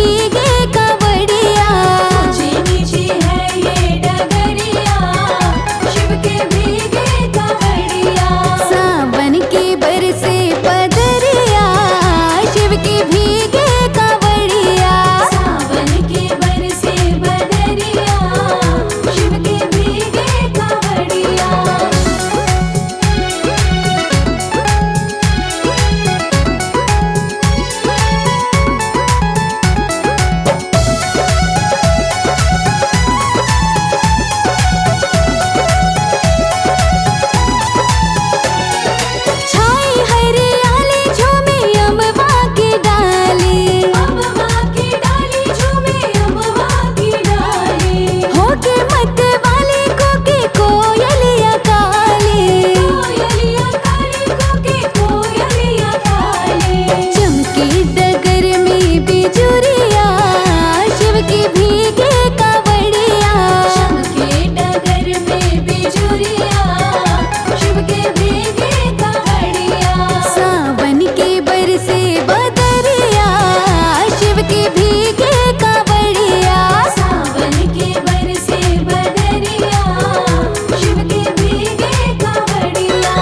भीगे कावड़िया। ऊंची नीची है ये डगरिया, शिव के भीगे कावड़िया। सावन के बरसे पदरिया, शिव के भीगे कावड़िया। सावन के बरसे बदरिया, शिव के भीगे कावड़िया। छाई हरियाली झूमे अमवा की डाली। अमवा की डाली झूमे अमवा की डाली। होके मत वाली कोके कोयलिया काली। कोयलिया काली कोके कोयलिया काली। चमकी डगर में बिजुरिया, शिव के भीगे कावड़िया। शिव के डगर में बिजुरिया, शिव के भीगे कावड़िया। सावन के बरसे बदरिया, शिव के भीगे कावड़िया। सावन के बरसे बदरिया, शिव के भीगे कावड़िया।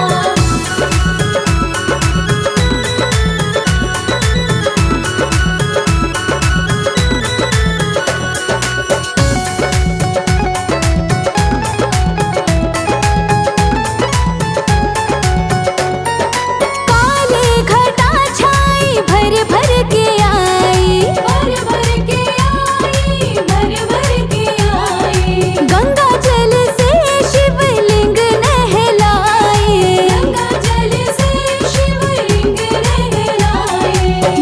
काले घटा छाई भर भर के आई। भर भर के आई, भर भर के आई। गंगा जल से शिवलिंग नहलाए। गंगा जल से शिवलिंग नहलाए।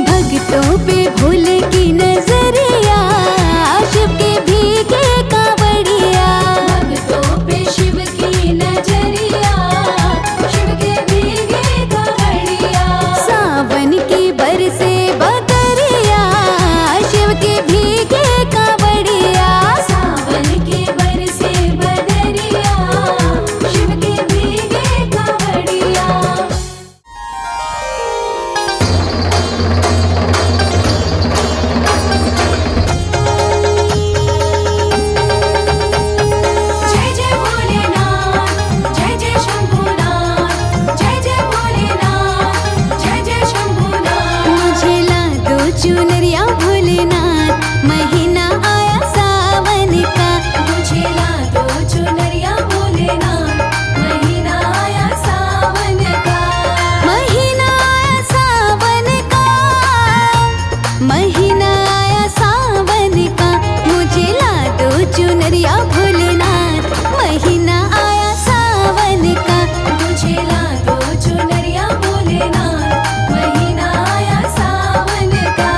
भक्तों पे भूल की नजरिया, शिव के भीगे कावड़िया। भक्तों पे शिव की नजरिया, शिव के भीगे कावड़िया। सावन की बरसे बदरिया, शिव के भीगे कावड़िया। सावन के बरसे बदरिया, शिव के भीगे कावड़िया। जय जय भोलेनाथ, जय जय शंभुनाथ। जय जय भोलेनाथ, जय जय शंभुनाथ। मुझे ला दो चुनरिया भोलेनाथ, महीना आया सावन का। मुझे ला दो चुनरिया भोलेनाथ, महीना आया सावन का। महीना आया सावन का, महीना आया सावन का। मुझे ला दो चुनरिया भोलेनाथ, महीना आया सावन का। मुझे ला दो चुनरिया भोलेनाथ, महीना आया सावन का।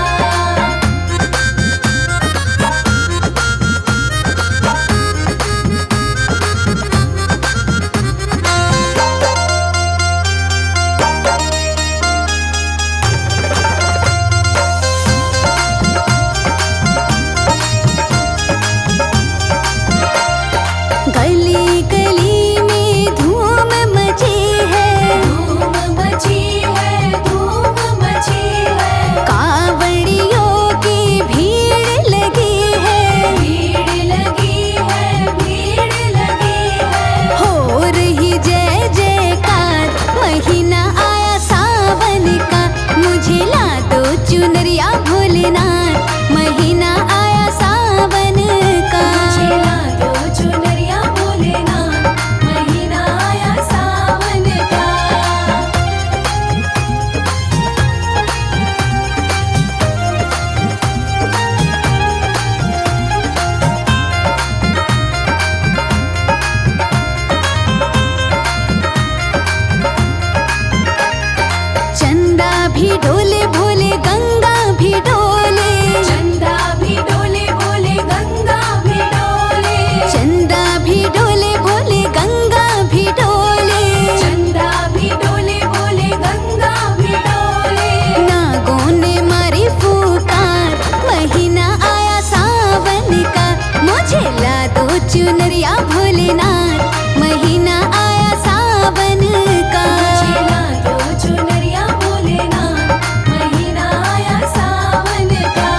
गली गली में धूम मची है। धूम मची है, धूम मची है। कावड़ियों की भीड़ लगी है। भीड़ लगी है, भीड़ लगी है। हो रही जय जयकार, महीना आया सावन का। मुझे ला दो चुनरिया भोलेनाथ, महीना आया सावन का। मुझे ला दो चुनरिया भोलेनाथ, महीना आया सावन का। चंदा भी डोले भोले, गंगा भी डोले। चंदा भी डोले भोले, गंगा भी डोले। चंदा भी डोले भोले, गंगा भी डोले। चंदा भी डोले भोले, गंगा भी डोले। नागों ने मारी फूकार, महीना आया सावन का। मुझे ला दो चुनरिया भोलेनाथ, महीना आया सावन का। मुझे ला दो चुनरिया भोलेनाथ, महीना आया सावन का।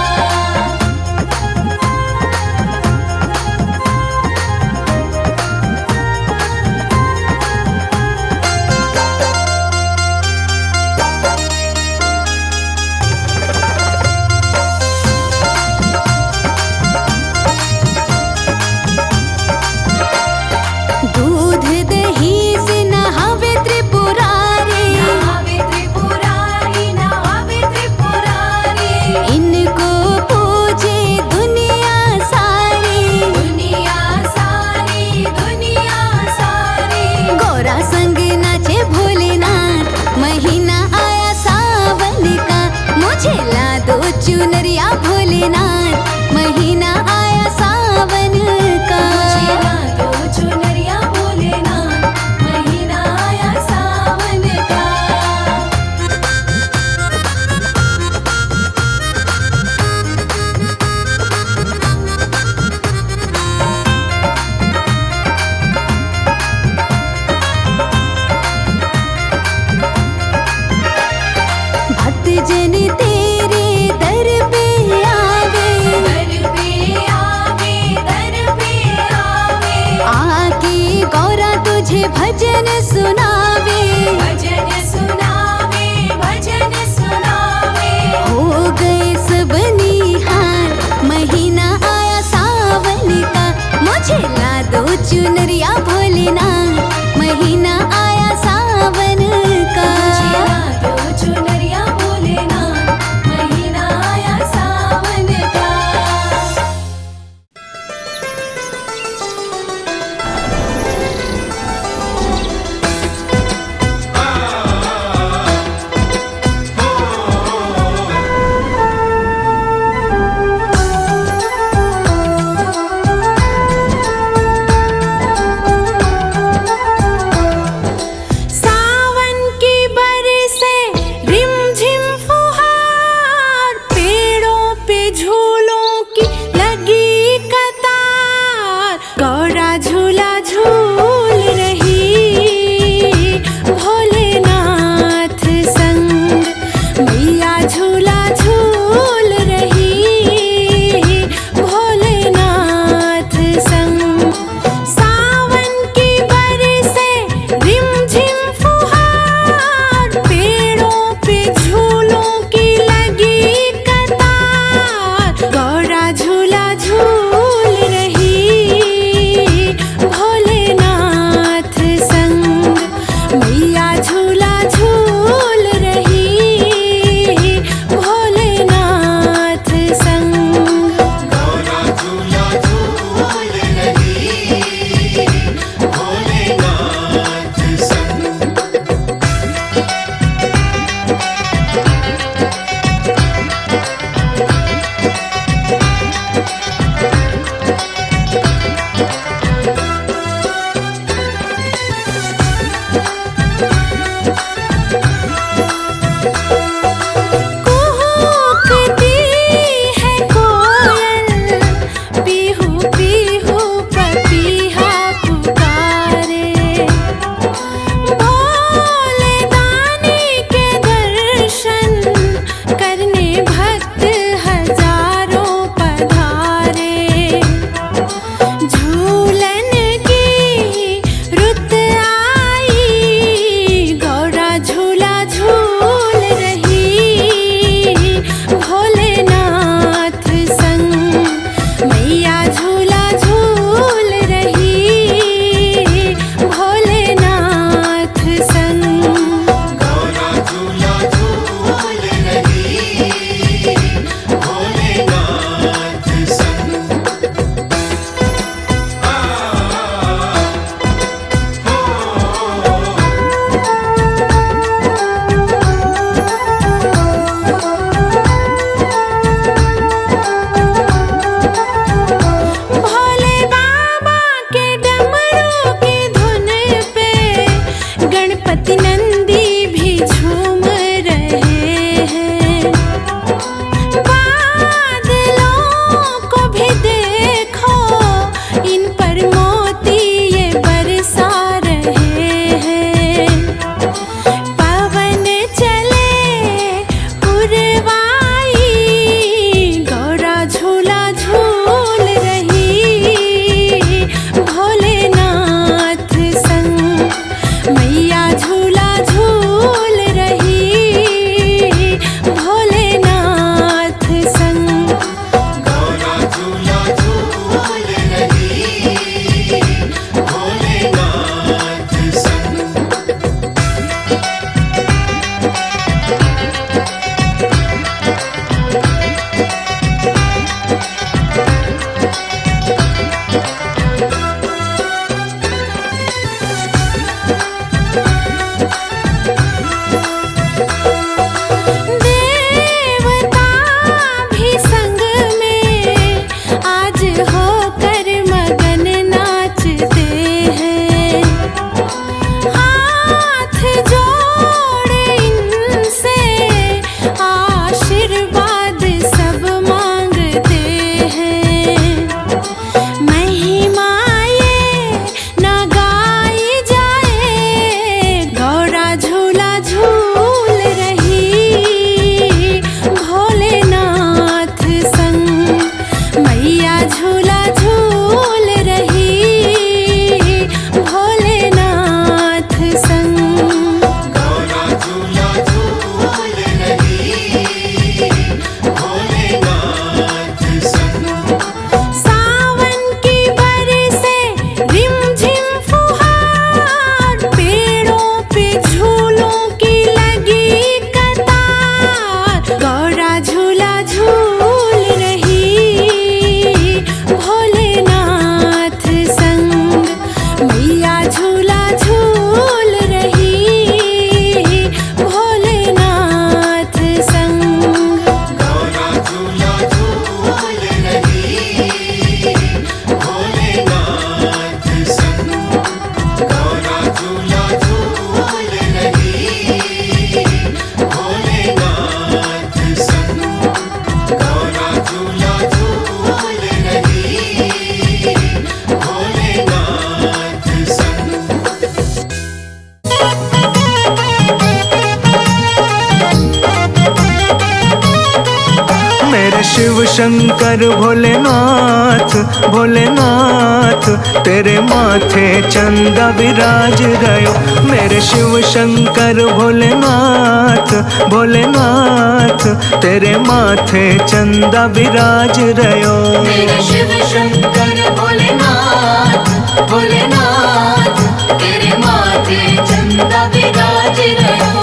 शंकर भोलेनाथ भोलेनाथ, तेरे माथे चंदा विराज रयो। मेरे शिव शंकर भोलेनाथ भोलेनाथ, तेरे माथे चंदा विराज रयो। मेरे शिव शंकर भोलेनाथ भोलेनाथ, तेरे माथे चंदा विराज रयो।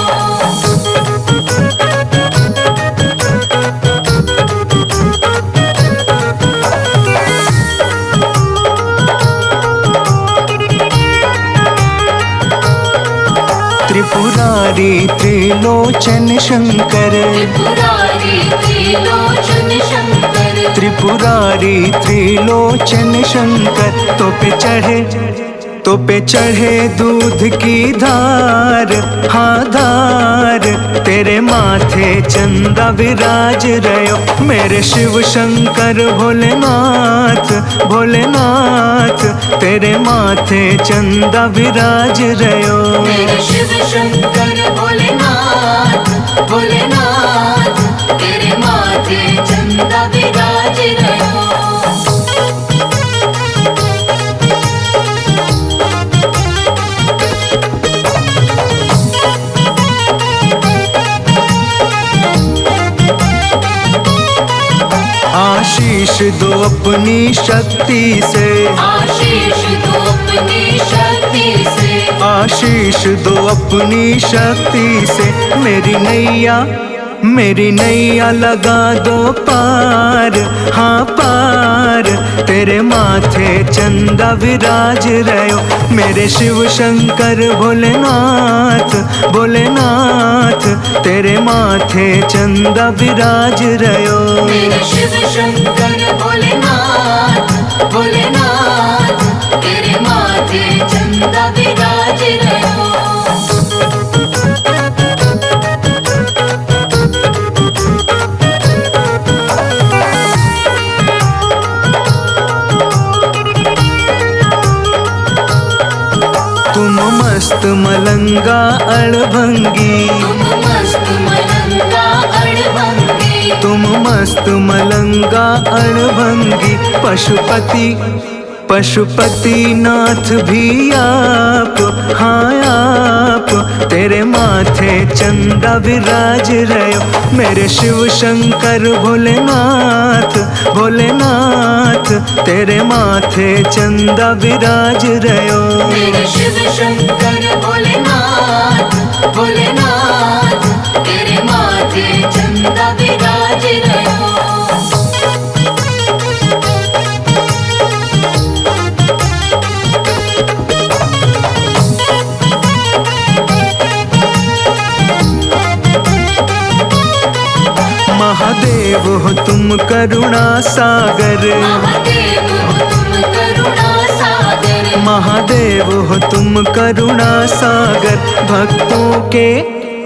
त्रिपुरारी त्रिलोचन शंकर, त्रिपुरारी त्रिलोचन शंकर, त्रिपुरारी त्रिलोचन शंकर, तो पे चढ़े दूध की धार, हाँ धार, तेरे माथे चंदा विराज रयो। मेरे शिव शंकर भोलेनाथ भोलेनाथ, तेरे माथे चंदा विराज रयो। मेरे शिव शंकर भोलेनाथ भोलेनाथ, तेरे माथे चंदा विराज रयो। आशीष दो अपनी शक्ति से, आशीष दो अपनी शक्ति से, आशीष दो अपनी शक्ति से, मेरी नैया लगा दो पार, हाँ पार, तेरे माथे चंदा विराज रयो। मेरे शिव शंकर भोलेनाथ भोलेनाथ, तेरे माथे चंदा विराज रयो। मेरे शिव शंकर भोलेनाथ भोलेनाथ, तेरे माथे चंदा विराज रयो। तुम मस्त मलंगा अड़भंगी, तुम मस्त मलंगा अड़भंगी, तुम मस्त मलंगा अड़भंगी, पशुपति नाथ भी आप, हाँ आप, तेरे माथे चंदा विराज रयो। मेरे शिव शंकर भोलेनाथ भोलेनाथ, तेरे माथे चंदा विराज रयो। मेरे शिव शंकर भोलेनाथ भोलेनाथ, तेरे माथे चंदा विराज रयो। महादेव हो तुम करुणा सागर, महादेव हो तुम करुणा सागर, महादेव हो तुम करुणा सागर,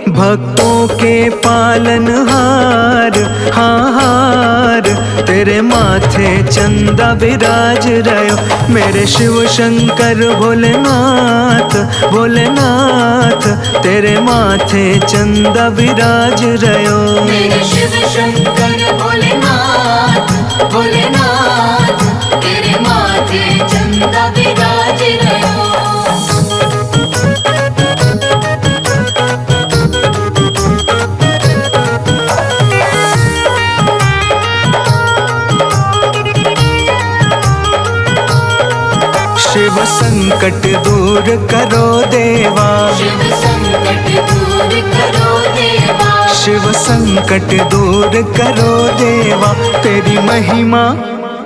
भक्तों के पालनहार, हाँ हार, तेरे माथे चंदा विराज रयो। मेरे शिव शंकर भोलेनाथ भोलेनाथ, तेरे माथे चंदा विराज रयो। मेरे शिव शंकर भोलेनाथ भोलेनाथ, तेरे माथे चंदा विराज रयो। शिव संकट दूर करो देवा, शिव संकट दूर करो देवा, शिव संकट दूर करो देवा।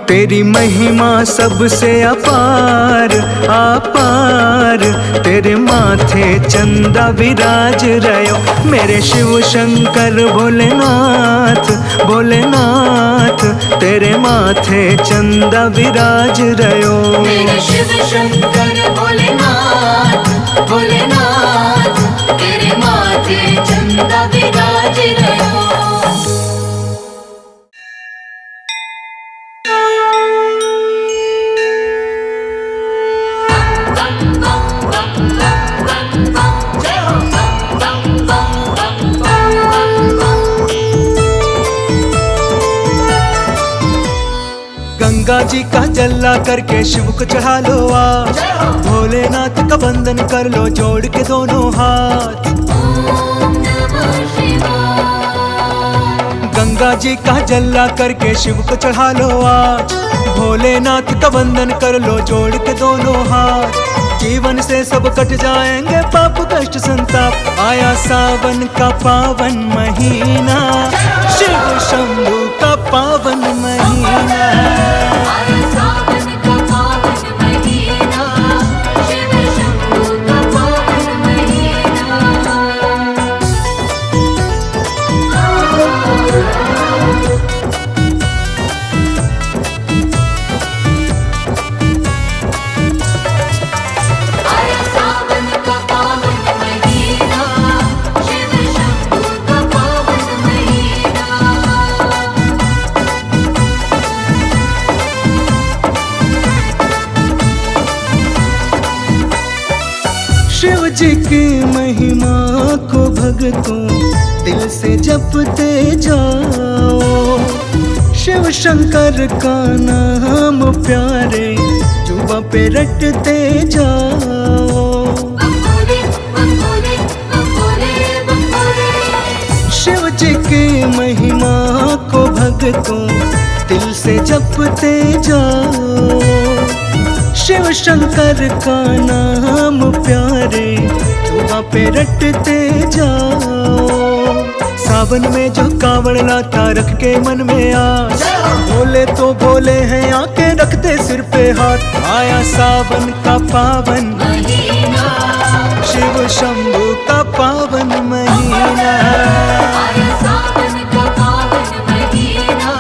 तेरी महिमा सबसे अपार अपार, तेरे माथे चंदा विराज रयो। मेरे शिव शंकर भोलेनाथ भोलेनाथ, तेरे माथे चंदा विराज रयो। मेरे शिव शंकर भोलेनाथ भोलेनाथ, तेरे माथे चंदा विराज रयो। गंगा जी का जल्ला करके शिव को चढ़ा लो आज, भोलेनाथ का वंदन कर लो जोड़ के दोनों हाथ। ओम नमः शिवाय। गंगा जी का जल्ला करके शिव को चढ़ा लो आज, भोलेनाथ का वंदन कर लो जोड़ के दोनों हाथ। जीवन से सब कट जाएंगे पाप कष्ट संताप, आया सावन का पावन महीना, शिव शंभू का पावन महीना। आया सावन का पावन महीना, शिव शंभू का पावन महीना। आया सावन का पावन महीना, शिव शंभू का पावन महीना। शिव जी की महिमा को भक्तों दिल से जपते जाओ, शिव शंकर का नाम प्यारे जुबां पे रटते जाओ। बम भोले, बम भोले, बम भोले, बम भोले। शिव जी की महिमा को भक्तों दिल से जपते जाओ, शिव शंकर का नाम प्यारे जुबां पे रटते जाओ। सावन में जो कावड़ लाता रख के मन में आस, भोले तो भोले हैं आके रखते सिर पे हाथ। आया सावन का पावन महीना, शिव शंभू का पावन महीना। आया सावन का पावन महीना,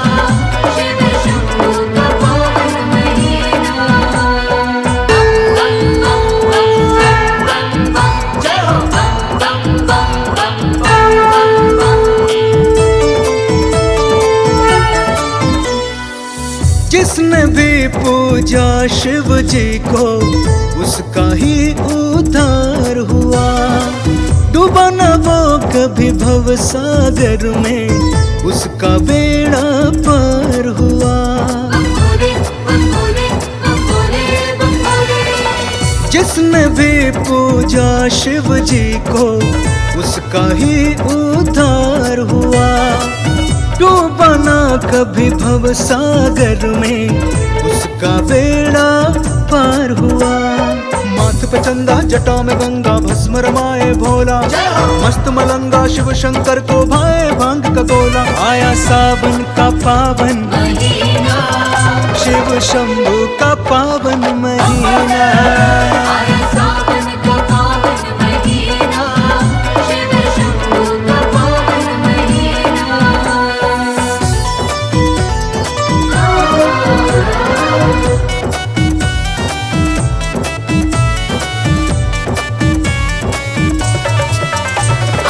शिव शंभू का पावन महीना। बम बम बम बम बम बम, जय हो बम बम बम बम बम बम बम। जिसने भी पूजा शिव जी को उसका ही उद्धार हुआ, डूबा न वो कभी भव सागर में उसका बेड़ा पार हुआ। बम भोले, बम भोले, बम भोले, बम भोले। जिसने भी पूजा शिव जी को उसका ही उद्धार हुआ, डूबा न कभी भव सागर में उसका बेड़ा पार हुआ। माथ पे चंदा जटा में गंगा भस्म रमाए भोला, मस्त मलंगा शिव शंकर को भाए भांग का गोला। आया सावन का पावन महीना, शिव शंभू का पावन महीना। आया सावन का पावन महीना, शिव शंभू का पावन महीना।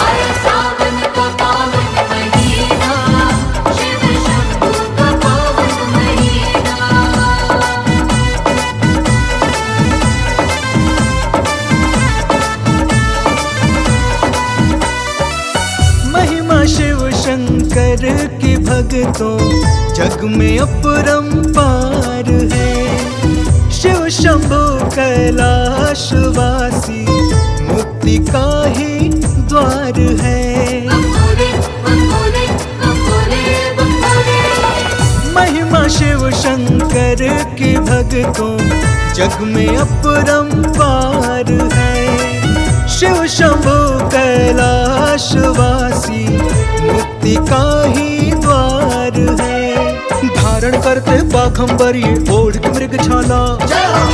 आया सावन का पावन महीना, शिव शंभू का पावन महीना। महिमा शिव शंकर की भक्तों जग में अपरंपार है, शिव शंभू कैलाशवासी मुक्ति का ही द्वार है। बम भोले, बम भोले, बम भोले, बम भोले। महिमा शिव शंकर की भक्तों जग में अपरंपार है, शिव शंभू कैलाशवासी मुक्ति का ही द्वार है। धारण करते बाघंबर ये ओढ़ के मृग छाला,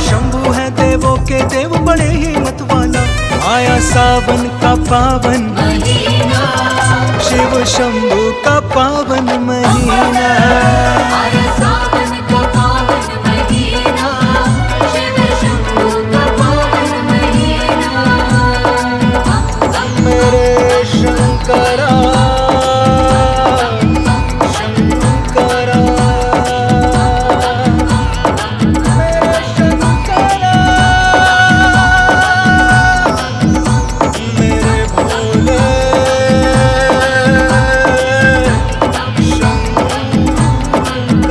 शंभू है देवों के देव बड़े ही मत वाला। आया सावन का पावन महीना, शिव शंभू का पावन महीना। आया सावन का पावन महीना, शिव शंभू का पावन महीना। बम बम मेरे शंकरा शंकरा, मेरे शंकरा, मेरे भोले शंकर।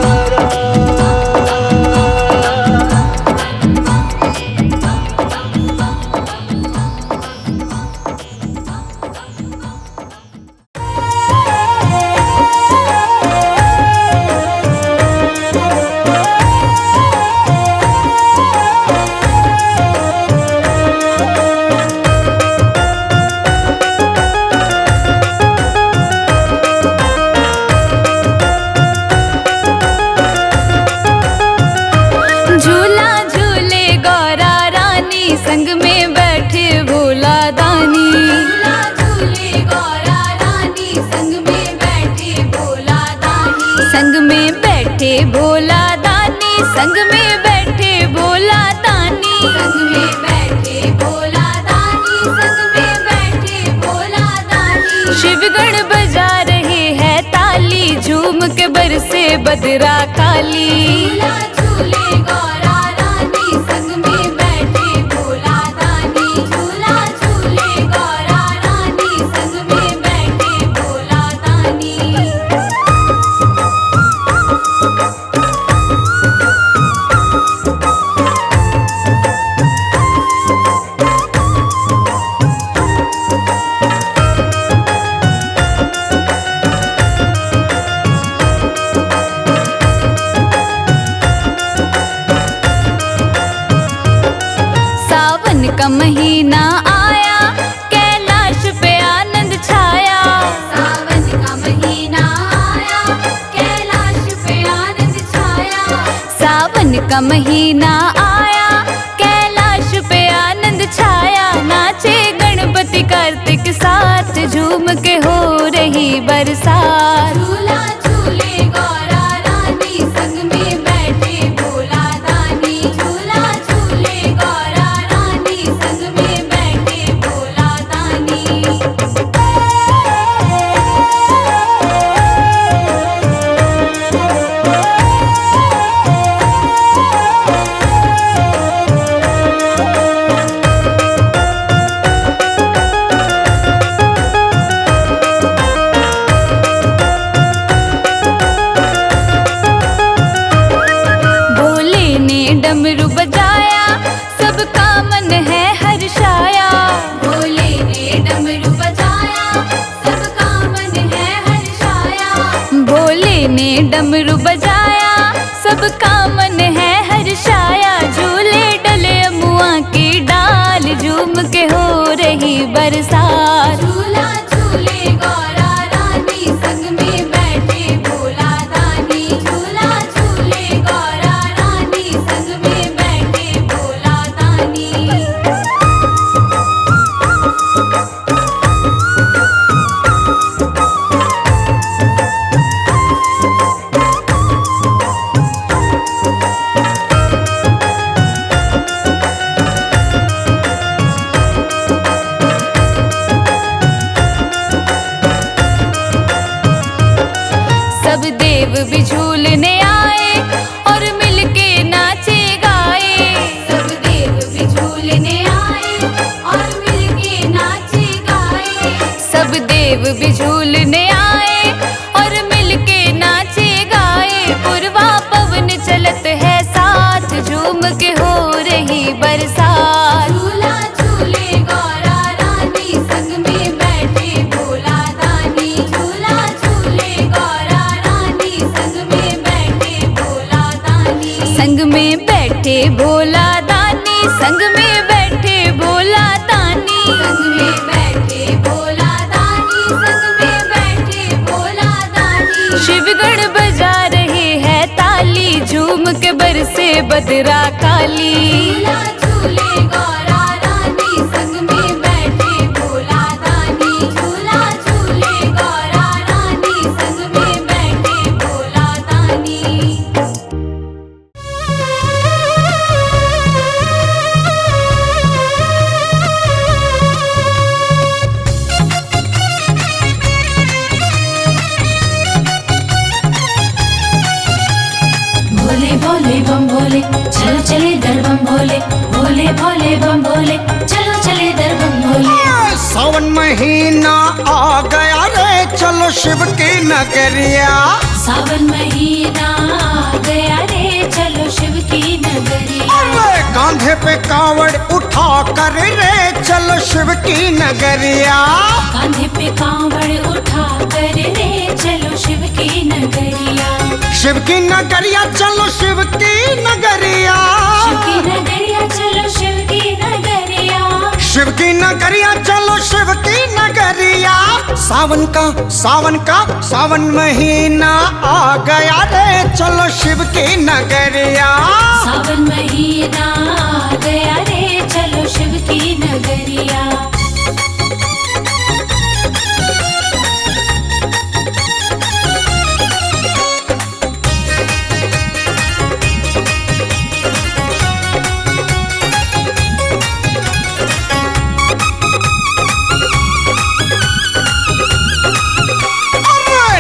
संग में बैठे भोला दानी। झूला झूले गौरा रानी, संग में बैठे भोला दानी। संग में बैठे भोला दानी, संग में बैठे भोला दानी। संग में बैठे भोला दानी, संग में बैठे भोला दानी। शिवगण बजा रहे हैं ताली, झूम के बरसे बदरा काली। झूला झूले गौरा रानी, संग में बैठे भोला दानी। झूला झूले गौरा रानी, संग में बैठे भोला दानी। सावन का महीना आया, कैलाश पे आनंद छाया। सावन का महीना आया, कैलाश पे आनंद छाया। सावन का महीना आया, कैलाश पे आनंद छाया। नाचे गणपति कार्तिक साथ, झूम के हो रही बरसात। झूला झूले गौरा रानी, संग में बैठे भोला दानी। झूला झूले गौरा रानी, संग में बैठे भोला दानी। भोले ने डमरू बजाया, सबका मन है हर्षाया। भोले ने डमरू बजाया, सबका मन है हर्षाया। भोले ने डमरू बजाया, सबका मन है हर्षाया। झूले डले अमुआ की डाल, झूम के हो रही बरसात। झूला झूले गौरा रानी, संग में बैठे भोला दानी। झूला झूले गौरा रानी, संग में बैठे भोला दानी। सब देव भी झूलने आए, और मिलके नाचे गाए। सब देव भी झूलने आए, और मिलके नाचे गाए। सब देव भी झूलने आए, और मिलके नाचे गाए। पूर्वा पवन चलत है साथ, झूम के हो रही बरसात। झूला झूले गौरा रानी, संग में बैठे भोला दानी। झूला झूले गौरा रानी, संग में बैठे भोला दानी। संग में बैठे भोला दानी, संग में बैठे भोला दानी। संग में बैठे भोला दानी, संग में बैठे भोला दानी। शिवगण बजा रहे हैं ताली, झूम के बरसे बदरा काली। झूला झूले गौरा रानी, संग में बैठे भोला दानी। झूला झूले गौरा रानी, संग में बैठे भोला दानी। भोले भोले बम भोले, चलो चले दर बम भोले। भोले भोले बम भोले, चलो चले दर बम भोले। सावन महीना आ गया रे, चलो शिव की नगरिया। सावन महीना आ गया रे, चलो शिव की नगरिया। अरे कांधे पे कावड़ उठा कर रे, चलो शिव की नगरिया। कांधे पे कांवड़ उठा कर रे, चलो शिव की नगरिया। शिव की नगरिया चलो शिव की नगरिया। शिव की नगरिया चलो शिव की नगरिया। शिव की नगरिया चलो शिव की नगरिया। सावन का सावन महीना आ गया रे, चलो शिव की नगरिया। सावन महीना आ गया रे, चलो शिव की नगरिया।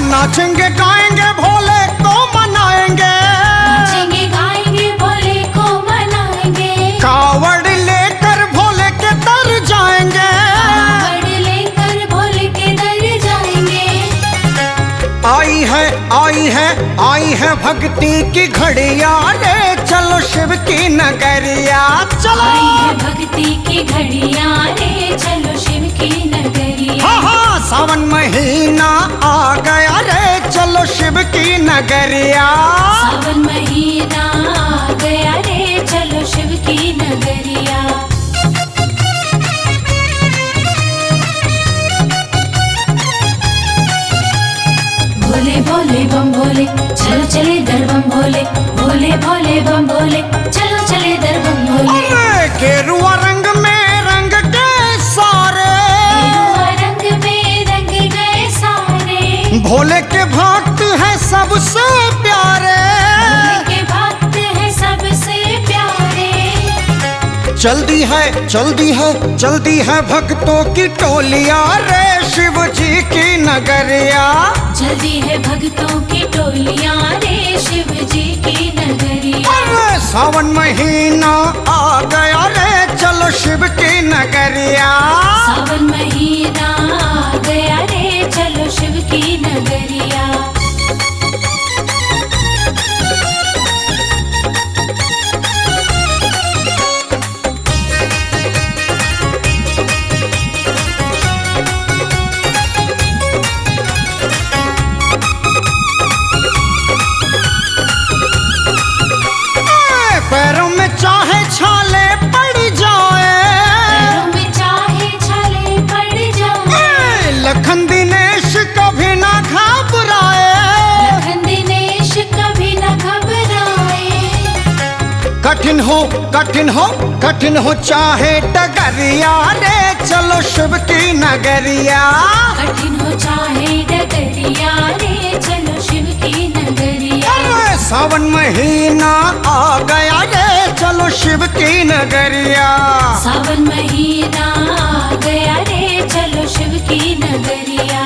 नाचेंगे गाएंगे भोले को मनाएंगे, नाचेंगे गाएंगे भोले को मनाएंगे, कावड़ लेकर भोले के दर जाएंगे, कावड़ लेकर भोले के दर जाएंगे। आई है भक्ति की घड़िया रे, चलो शिव की नगरिया चलो। आई है भक्ति की घड़िया रे, चलो शिव की नगरिया। हाँ हाँ सावन महीना आ गया रे, चलो शिव की नगरिया। सावन महीना आ गया रे, चलो शिव की नगरिया। भोले भोले बम भोले, चलो चले दर बम भोले, भोले भोले बम भोले, चलो चले दर बम भोले। अरे गेरुआ रंग में रंग के सारे, गेरुआ रंग में रंग गए सारे, भोले के भक्त हैं सबसे प्यारे, भोले के भक्त हैं सबसे प्यारे। चलती है भक्तों की टोलियां रे, शिव जी की नगरिया। चलती है भक्तों की टोलियां रे, शिव जी की नगरिया। अरे सावन महीना आ गया रे, चलो शिव की नगरिया। सावन महीना आ गया रे, चलो शिव की नगरिया। पैरों में चाहे छाले पड़ जाए, पैरों में चाहे छाले पड़ जाए, लखन दिनेश कभी ना घबराए, लखन दिनेश कभी न घबराए। कठिन हो चाहे डगरिया रे, चलो शिव की नगरिया। कठिन हो चाहे डगरिया रे, चलो शिव की नगरिया। अरे सावन महीना आ गया रे, चलो शिव की नगरिया। सावन महीना आ गया रे, चलो शिव की नगरिया।